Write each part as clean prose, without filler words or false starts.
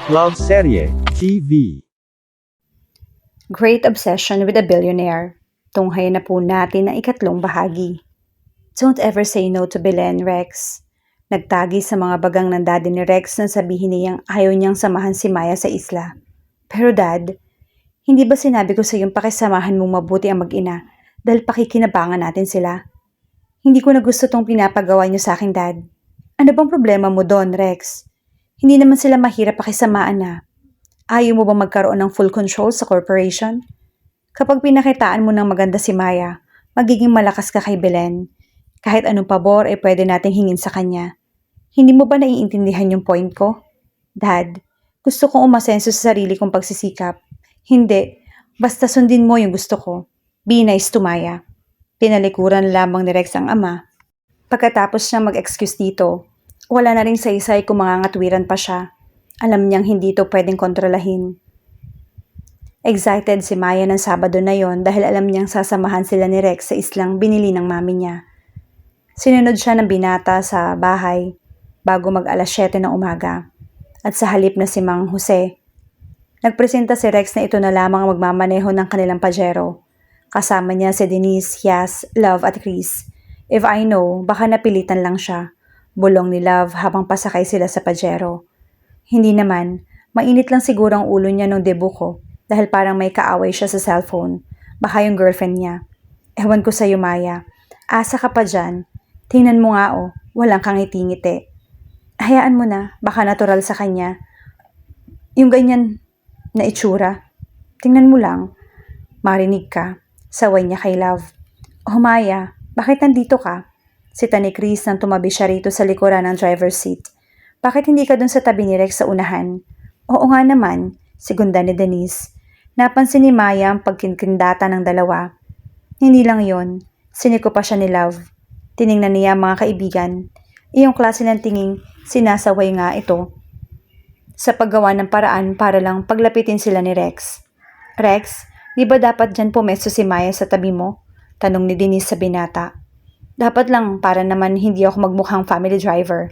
Love Serye TV. Great Obsession with a Billionaire. Tunghayan na po natin ang ikatlong bahagi. Don't ever say no to Belen, Rex. Nagtagi sa mga bagang ng daddy ni Rex na sabihin niyang ayaw niyang samahan si Maya sa isla. Pero dad, hindi ba sinabi ko sa iyong pakisamahan mong mabuti ang mag-ina dahil pakikinabangan natin sila? Hindi ko na gusto tong pinapagawa niyo sa akin, dad. Ano bang problema mo doon, Rex? Hindi naman sila mahirap pakisamaan na. Ayaw mo ba magkaroon ng full control sa corporation? Kapag pinakitaan mo ng maganda si Maya, magiging malakas ka kay Belen. Kahit anong pabor ay pwede nating hingin sa kanya. Hindi mo ba naiintindihan yung point ko? Dad, gusto kong umasenso sa sarili kong pagsisikap. Hindi, basta sundin mo yung gusto ko. Be nice to Maya. Pinalikuran lamang ni Rex ang ama. Pagkatapos niya mag-excuse dito, wala na rin saysay kung mangangatwiran pa siya. Alam niyang hindi ito pwedeng kontrolahin. Excited si Maya ng Sabado na yon dahil alam niyang sasamahan sila ni Rex sa islang binili ng mami niya. Sinunod siya ng binata sa bahay bago mag-alas 7 ng umaga. At sa halip na si Mang Jose, nagpresenta si Rex na ito na lamang ang magmamaneho ng kanilang Pajero. Kasama niya si Denise, Yas, Love at Chris. If I know, baka napilitan lang siya. Bulong ni Love habang pasakay sila sa Pajero. Hindi naman, mainit lang siguro ang ulo niya nung debut ko dahil parang may kaaway siya sa cellphone. Baka yung girlfriend niya. Ewan ko sa'yo, Maya. Asa ka pa dyan. Tingnan mo nga walang kang ngiti-ngiti. Hayaan mo na, baka natural sa kanya. Yung ganyan na itsura. Tingnan mo lang. Marinig ka. Saway niya kay Love. Oh, Maya, bakit nandito ka? Sita ni Chris nang tumabi siya rito sa likuran ng driver's seat. Bakit hindi ka dun sa tabi ni Rex sa unahan? Oo nga naman, segunda ni Denise. Napansin ni Maya ang pagkindata ng dalawa. Hindi lang yon, siniko pa siya ni Love. Tiningnan niya ang mga kaibigan. Iyong klase ng tinging sinasaway nga ito. Sa paggawa ng paraan para lang paglapitin sila ni Rex. Rex, di ba dapat dyan pumesto si Maya sa tabi mo? Tanong ni Denise sa binata. Dapat lang para naman hindi ako magmukhang family driver.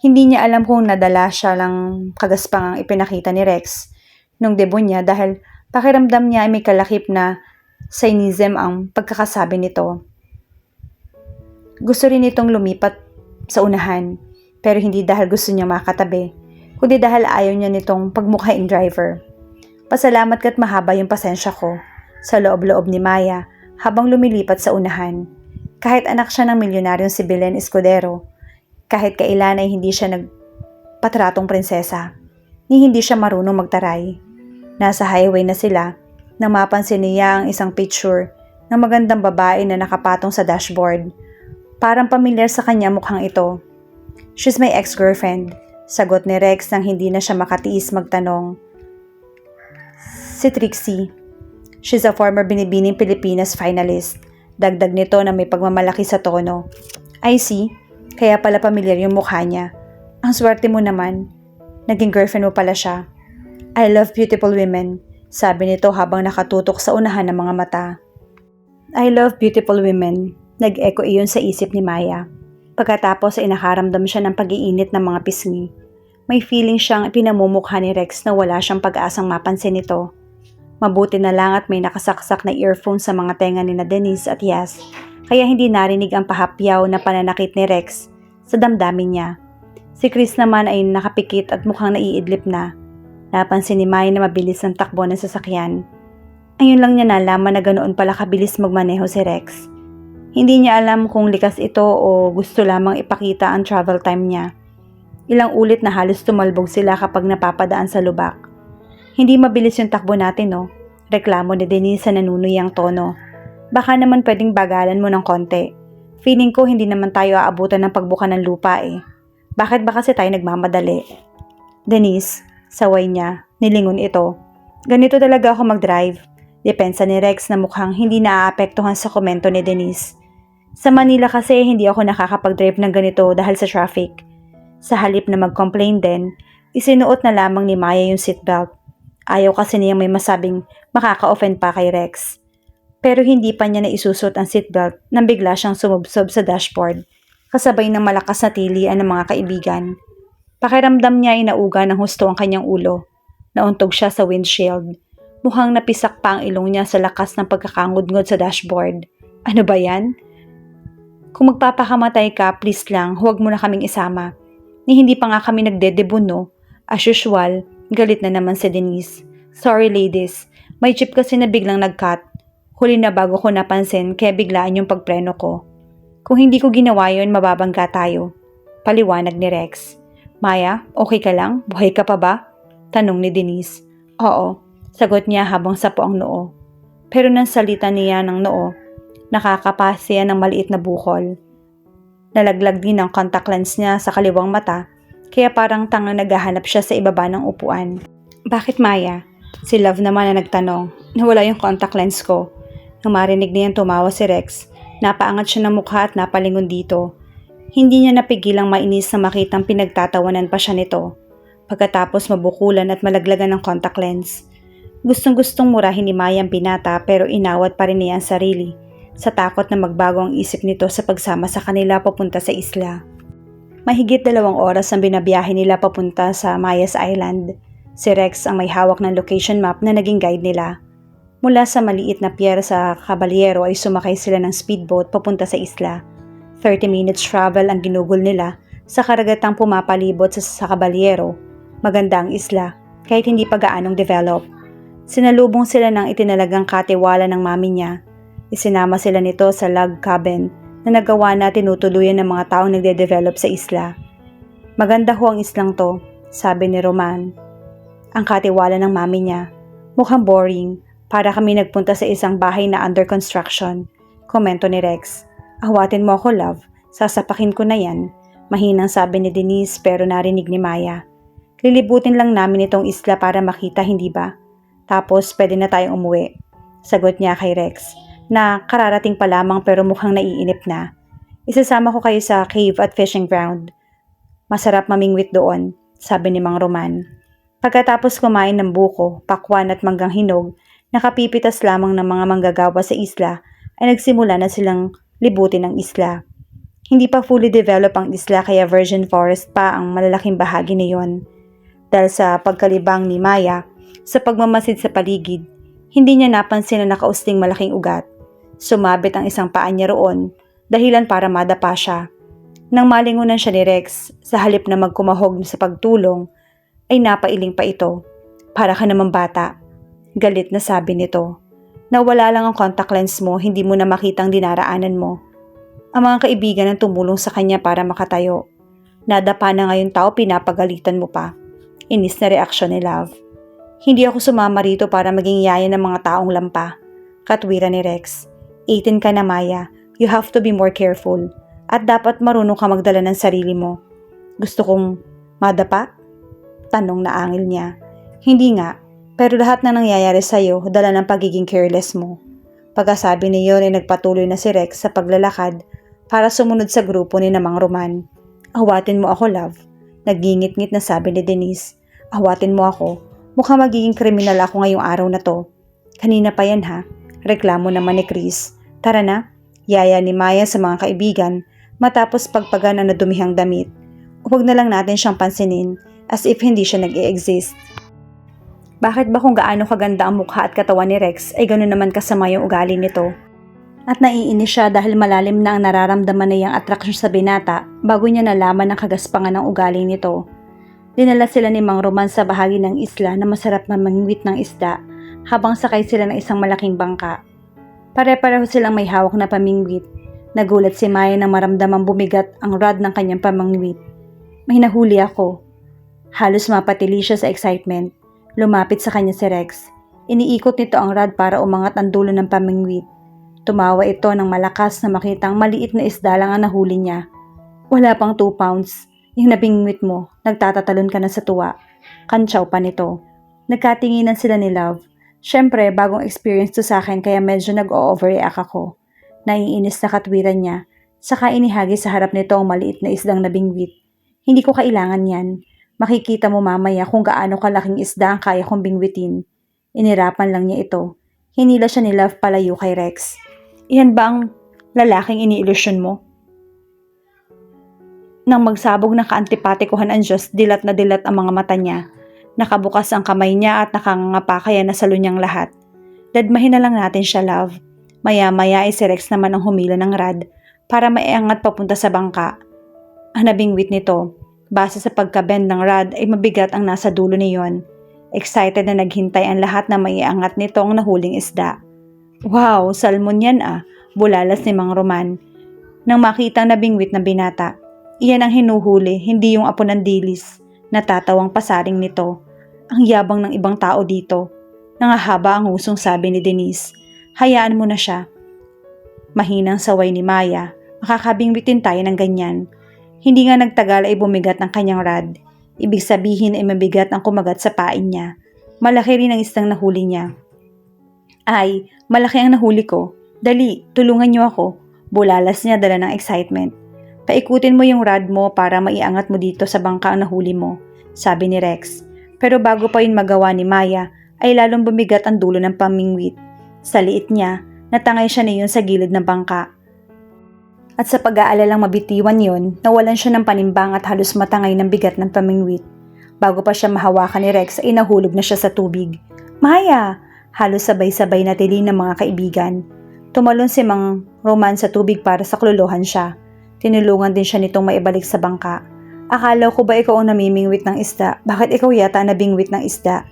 Hindi niya alam kung nadala siya lang kagaspang ang ipinakita ni Rex nung debut niya dahil pakiramdam niya ay may kalakip na cynicism ang pagkakasabi nito. Gusto rin itong lumipat sa unahan pero hindi dahil gusto niya makatabi kundi dahil ayaw niya nitong pagmukhaing driver. Pasalamat ka't mahaba yung pasensya ko sa loob-loob ni Maya habang lumilipat sa unahan. Kahit anak siya ng milyonaryong si Belen Escudero, kahit kailan ay hindi siya nagpatratong prinsesa, ni hindi siya marunong magtaray. Nasa highway na sila nang mapansin niya ang isang picture ng magandang babae na nakapatong sa dashboard. Parang pamilyar sa kanya mukhang ito. She's my ex-girlfriend, sagot ni Rex nang hindi na siya makatiis magtanong. Si Trixie. She's a former Binibining Pilipinas finalist. Dagdag nito na may pagmamalaki sa tono. I see. Kaya pala pamilyar yung mukha niya. Ang swerte mo naman. Naging girlfriend mo pala siya. I love beautiful women, sabi nito habang nakatutok sa unahan ng mga mata. I love beautiful women, nag-echo iyon sa isip ni Maya. Pagkatapos ay nakaramdam siya ng pag-iinit ng mga pisngi. May feeling siyang pinamumukha ni Rex na wala siyang pag-asang mapansin nito. Mabuti na lang at may nakasaksak na earphone sa mga tenga ni na Denise at Yas, kaya hindi narinig ang pahapyaw na pananakit ni Rex sa damdamin niya. Si Chris naman ay nakapikit at mukhang naiidlip na. Napansin ni Maya na mabilis ang takbo ng sasakyan. Ayun lang niya nalaman na ganoon pala kabilis magmaneho si Rex. Hindi niya alam kung likas ito o gusto lamang ipakita ang travel time niya. Ilang ulit na halos tumalbog sila kapag napapadaan sa lubak. Hindi mabilis yung takbo natin, no? Reklamo ni Denise sa nanunuyang tono. Baka naman pwedeng bagalan mo ng konti. Feeling ko hindi naman tayo aabutan ng pagbuka ng lupa eh. Bakit ba kasi tayo nagmamadali? Denise, saway niya, nilingon ito. Ganito talaga ako mag-drive. Depensa ni Rex na mukhang hindi naaapektuhan sa komento ni Denise. Sa Manila kasi hindi ako nakakapag-drive ng ganito dahil sa traffic. Sa halip na mag-complain din, isinuot na lamang ni Maya yung seatbelt. Ayaw kasi niyang may masabing makaka-offend pa kay Rex. Pero hindi pa niya naisusot ang seatbelt nang bigla siyang sumubsob sa dashboard, kasabay ng malakas na tilian ng mga kaibigan. Pakiramdam niya ay nauga ng husto ang kanyang ulo. Nauntog siya sa windshield. Mukhang napisak pa ang ilong niya sa lakas ng pagkakangudngod sa dashboard. Ano ba yan? Kung magpapakamatay ka, please lang, huwag mo na kaming isama. Ni hindi pa nga kami nagdedebut, no? As usual, galit na naman si Denise. Sorry ladies, may jeep kasi na biglang nag-cut. Huli na bago ko napansin kaya biglaan yung pagpreno ko. Kung hindi ko ginawa yun, mababangga tayo. Paliwanag ni Rex. Maya, okay ka lang? Buhay ka pa ba? Tanong ni Denise. Oo, sagot niya habang sapo ang noo. Pero nang salita niya ng noo, nakakapasya ng maliit na bukol. Nalaglag din ang contact lens niya sa kaliwang mata, kaya parang tangang naghahanap siya sa ibaba ng upuan. Bakit Maya? Si Love naman na nagtanong. Nawala yung contact lens ko. Nang marinig niyan tumawa si Rex, napaangat siya ng mukha at napalingon dito. Hindi niya napigilang mainis na makitang pinagtatawanan pa siya nito. Pagkatapos mabukulan at malaglagan ng contact lens. Gustong-gustong murahin ni Maya ang binata pero inawat pa rin niya ang sarili sa takot na magbago ang isip nito sa pagsama sa kanila papunta sa isla. Mahigit 2 oras ang binabiyahe nila papunta sa Mayas Island. Si Rex ang may hawak ng location map na naging guide nila. Mula sa maliit na pier sa Caballero ay sumakay sila ng speedboat papunta sa isla. 30 minutes travel ang ginugol nila sa karagatang pumapalibot sa Caballero. Maganda ang isla, kahit hindi pa gaanong develop. Sinalubong sila ng itinalagang katiwala ng mami niya. Isinama sila nito sa log cabin na nagawa na tinutuluyan ng mga taong nagde-develop sa isla. Maganda ho ang islang to, sabi ni Roman. Ang katiwala ng mami niya. Mukhang boring, para kami nagpunta sa isang bahay na under construction. Komento ni Rex. Awatin mo ako, love. Sasapakin ko na yan. Mahinang sabi ni Denise pero narinig ni Maya. Lilibutin lang namin itong isla para makita, hindi ba? Tapos pwede na tayong umuwi. Sagot niya kay Rex na kararating pa lamang pero mukhang naiinip na. Isasama ko kayo sa cave at fishing ground. Masarap mamingwit doon, sabi ni Mang Roman. Pagkatapos kumain ng buko, pakwan at manggang hinog, nakapipitas lamang ng mga manggagawa sa isla ay nagsimula na silang libutin ang isla. Hindi pa fully develop ang isla kaya virgin forest pa ang malalaking bahagi niyon. Dahil sa pagkalibang ni Maya sa pagmamasid sa paligid, hindi niya napansin na nakausling malaking ugat. Sumabit ang isang paa niya roon, dahilan para madapa siya. Nang malingunan siya ni Rex, sa halip na magkumahog sa pagtulong, ay napailing pa ito. Para ka naman bata. Galit na sabi nito. Nawala lang ang contact lens mo, hindi mo na makitang dinaraanan mo. Ang mga kaibigan ang tumulong sa kanya para makatayo. Nadapa na ngayon tao, pinapagalitan mo pa. Inis na reaksyon ni Love. Hindi ako sumama rito para maging yaya ng mga taong lampa. Katwira ni Rex. 18 ka na Maya, you have to be more careful. At dapat marunong ka magdala ng sarili mo. Gusto kong madapa? Tanong na angil niya. Hindi nga, pero lahat na nangyayari sa'yo dala ng pagiging careless mo. Pagkasabi niyo ay nagpatuloy na si Rex sa paglalakad para sumunod sa grupo ni Mang Roman. Awatin mo ako, love. Nagingit-ngit na sabi ni Denise. Awatin mo ako. Mukhang magiging kriminal ako ngayong araw na to. Kanina pa yan ha. Reklamo naman ni Chris. Tara na. Yaya ni Maya sa mga kaibigan matapos pagpagan ang nadumihang damit. Huwag na lang natin siyang pansinin as if hindi siya nag-i-exist. Bakit ba kung gaano kaganda ang mukha at katawan ni Rex ay gano'n naman kasama yung ugali nito? At naiinis siya dahil malalim na ang nararamdaman niyang atraksyon sa binata bago niya nalaman ang kagaspangan ng ugali nito. Dinala sila ni Mang Roman sa bahagi ng isla na masarap na mangwit ng isda habang sakay sila ng isang malaking bangka. Pare-pareho silang may hawak na pamingwit. Nagulat si Maya nang maramdamang bumigat ang rod ng kanyang pamangwit. May nahuli ako. Halos mapatili siya sa excitement. Lumapit sa kanya si Rex. Iniikot nito ang rod para umangat ang dulo ng pamingwit. Tumawa ito ng malakas na makitang maliit na isda lang ang nahuli niya. Wala pang 2 pounds. Yung nabingwit mo, nagtatatalon ka na sa tuwa. Kantsaw pa nito. Nagkatinginan sila ni Love. Syempre, bagong experience to sa akin kaya medyo nag-o-overreact ako. Naiinis na katwiran niya. Saka inihagi sa harap nito ang maliit na isdang nabingwit. Hindi ko kailangan yan. Makikita mo mamaya kung gaano kalaking isda ang kaya kong bingwitin. Inirapan lang niya ito. Hinila siya ni Love palayo kay Rex. Iyan ba ang lalaking iniilusyon mo? Nang magsabog ng kaantipatikuhan ang Diyos, dilat na dilat ang mga mata niya. Nakabukas ang kamay niya at nakangangapa kaya nasalo niyang lahat. Dadmahin na lang natin siya, love. Maya-maya ay si Rex naman ang humila ng rad para maiangat papunta sa bangka. Ang nabingwit nito, base sa pagka-bend ng rad ay mabigat ang nasa dulo niyon. Excited na naghintay ang lahat na maiangat nito ang nahuling isda. Wow, salmon yan ah, bulalas ni Mang Roman. Nang makita ang nabingwit na binata, iyan ang hinuhuli, hindi yung apo ng dilis. Natatawang pasaring nito. Ang yabang ng ibang tao dito. Nangahaba ang husong sabi ni Denise. Hayaan mo na siya. Mahinang saway ni Maya. Makakabingwitin tayo ng ganyan. Hindi nga nagtagal ay bumigat ang kanyang rad. Ibig sabihin ay mabigat ang kumagat sa pain niya. Malaki rin ang isang nahuli niya. Ay, malaki ang nahuli ko. Dali, tulungan niyo ako. Bulalas niya dala ng excitement. Paikutin mo yung rad mo para maiangat mo dito sa bangka ang nahuli mo, sabi ni Rex. Pero bago pa yun magawa ni Maya, ay lalong bumigat ang dulo ng pamingwit. Sa liit niya, natangay siya niyon sa gilid ng bangka. At sa pag-aalalang mabitiwan yon, nawalan siya ng panimbang at halos matangay ng bigat ng pamingwit. Bago pa siya mahawakan ni Rex ay nahulog na siya sa tubig. Maya! Halos sabay-sabay na tili ng mga kaibigan. Tumalon si Mang Roman sa tubig para saklolohan siya. Tinulungan din siya nitong maibalik sa bangka. Akala ko ba ikaw ang namimingwit ng isda? Bakit ikaw yata nabingwit ng isda?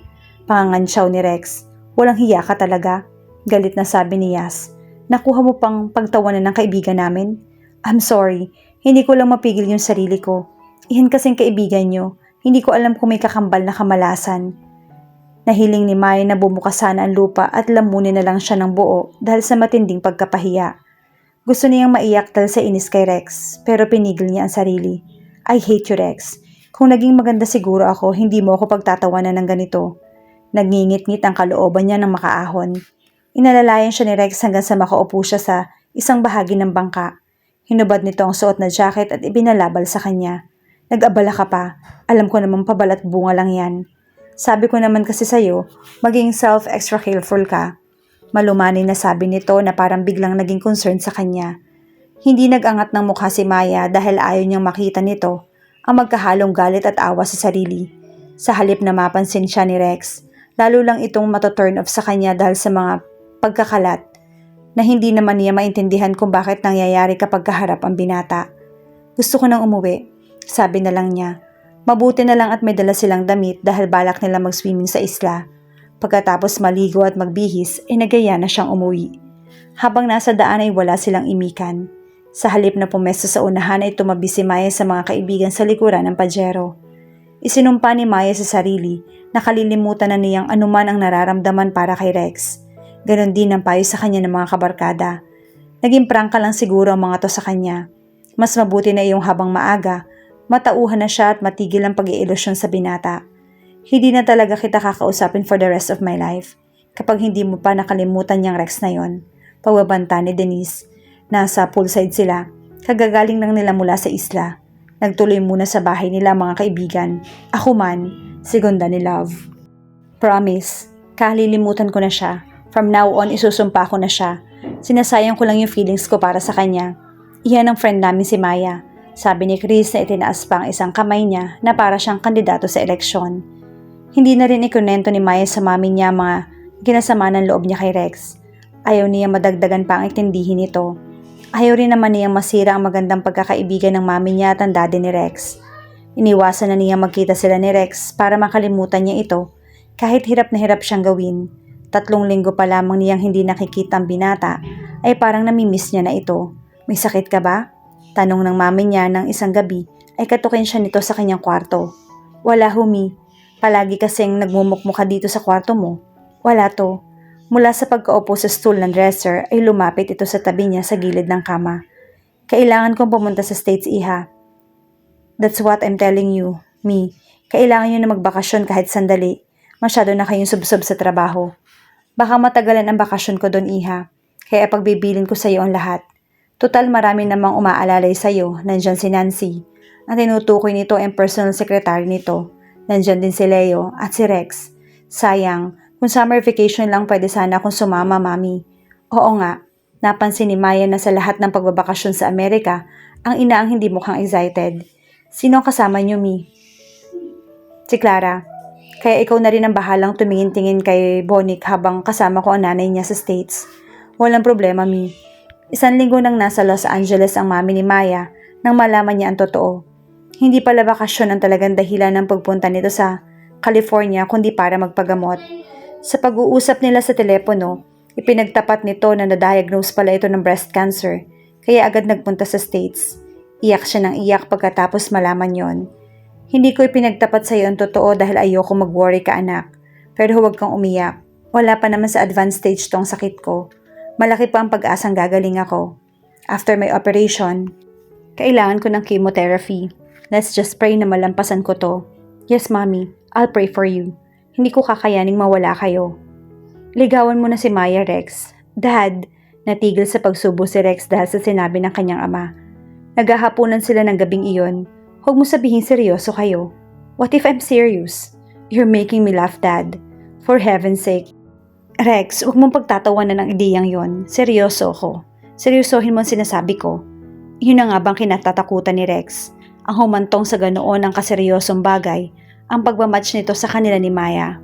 Pangangansyaw ni Rex. Walang hiya ka talaga? Galit na sabi ni Yas. Nakuha mo pang pagtawanan ng kaibigan namin? I'm sorry. Hindi ko lang mapigil yung sarili ko. Iyan kasing kaibigan nyo. Hindi ko alam kung may kakambal na kamalasan. Nahiling ni Maya na bumukas sana ang lupa at lamunin na lang siya ng buo dahil sa matinding pagkapahiya. Gusto niyang maiyak dahil sa inis kay Rex, pero pinigil niya ang sarili. I hate you, Rex. Kung naging maganda siguro ako, hindi mo ako pagtatawanan ng ganito. Nagngingit-ngit ang kalooban niya ng makaahon. Inalalayan siya ni Rex hanggang sa makaupo siya sa isang bahagi ng bangka. Hinubad nito ang suot na jacket at ibinalabal sa kanya. Nag-abala ka pa. Alam ko naman pabalat bunga lang yan. Sabi ko naman kasi sa'yo, maging self-extra careful ka. Malumanay na sabi nito na parang biglang naging concern sa kanya. Hindi nag-angat ng mukha si Maya dahil ayaw niyang makita nito ang magkahalong galit at awa sa sarili. Sa halip na mapansin siya ni Rex, lalo lang itong mato-turn off sa kanya dahil sa mga pagkakalat na hindi naman niya maintindihan kung bakit nangyayari kapag kaharap ang binata. Gusto ko nang umuwi, sabi na lang niya. Mabuti na lang at may dala silang damit dahil balak nila mag-swimming sa isla. Pagkatapos maligo at magbihis, ay nagaya na siyang umuwi. Habang nasa daan ay wala silang imikan. Sa halip na pumesto sa unahan ay tumabi si Maya sa mga kaibigan sa likuran ng Pajero. Isinumpa ni Maya sa sarili na kalilimutan na niyang anuman ang nararamdaman para kay Rex. Ganon din ang payo sa kanya ng mga kabarkada. Naging prangka lang siguro ang mga to sa kanya. Mas mabuti na iyong habang maaga, matauhan na siya at matigil ang pag-iilusyon sa binata. Hindi na talaga kita kakausapin for the rest of my life kapag hindi mo pa nakalimutan niyang Rex na yon. Pagbabanta ni Denise. Nasa poolside sila. Kagagaling lang nila mula sa isla. Nagtuloy muna sa bahay nila mga kaibigan. Ako man, segunda ni Love. Promise, kalilimutan ko na siya. From now on, isusumpa ko na siya. Sinasayang ko lang yung feelings ko para sa kanya. Iyan ang friend namin si Maya. Sabi ni Chris na itinaas pa ang isang kamay niya na para siyang kandidato sa eleksyon. Hindi na rin ikunento ni Maya sa mami niya mga ginasama ng loob niya kay Rex. Ayaw niya madagdagan pa ang itindihin nito. Ayaw rin naman niyang masira ang magandang pagkakaibigan ng mami niya at ang daddy ni Rex. Iniwasan na niya magkita sila ni Rex para makalimutan niya ito kahit hirap na hirap siyang gawin. 3 linggo pa lamang niyang hindi nakikita ang binata ay parang namimiss niya na ito. May sakit ka ba? Tanong ng mami niya ng isang gabi ay katukin siya nito sa kanyang kwarto. Wala humi. Palagi kasing nagmumukmuka dito sa kwarto mo. Wala to. Mula sa pagkaupo sa stool ng dresser ay lumapit ito sa tabi niya sa gilid ng kama. Kailangan kong pumunta sa States, iha. That's what I'm telling you, me. Kailangan nyo na magbakasyon kahit sandali. Masyado na kayong subsob sa trabaho. Baka matagalan ang bakasyon ko doon, iha. Kaya pagbibilin ko sa iyo ang lahat. Total marami namang umaalalay sa iyo. Nandyan si Nancy. Ang tinutukoy nito ay personal secretary nito. Nandyan din si Leo at si Rex. Sayang, kung summer vacation lang pwede sana akong sumama, mami. Oo nga, napansin ni Maya na sa lahat ng pagbabakasyon sa Amerika, ang ina ang hindi mukhang excited. Sino ang kasama niyo, Mi? Si Clara. Kaya ikaw na rin ang bahalang tumingin-tingin kay Bonik habang kasama ko ang nanay niya sa States. Walang problema, Mi. 1 linggo nang nasa Los Angeles ang mami ni Maya nang malaman niya ang totoo. Hindi pala bakasyon ang talagang dahilan ng pagpunta nito sa California kundi para magpagamot. Sa pag-uusap nila sa telepono, ipinagtapat nito na na-diagnose pala ito ng breast cancer, kaya agad nagpunta sa States. Iyak siya ng iyak pagkatapos malaman yon. Hindi ko ipinagtapat sa iyo ang totoo dahil ayoko mag-worry ka, anak. Pero huwag kang umiyak. Wala pa naman sa advanced stage tong sakit ko. Malaki pa ang pag-asang gagaling ako. After my operation, kailangan ko ng chemotherapy. Let's just pray na malampasan ko to. Yes, Mommy. I'll pray for you. Hindi ko kakayaning mawala kayo. Ligawan mo na si Maya, Rex. Dad, natigil sa pagsubo si Rex dahil sa sinabi ng kanyang ama. Naghahapunan sila ng gabing iyon. Huwag mo sabihin seryoso kayo. What if I'm serious? You're making me laugh, Dad. For heaven's sake. Rex, huwag mong pagtatawanan ng ideyang yon. Seryoso ako. Seryosohin mo ang sinasabi ko. Yun na nga bang kinatatakutan ni Rex? Ang humantong sa ganoon ang kaseryosong bagay, ang pagmamatch nito sa kanila ni Maya.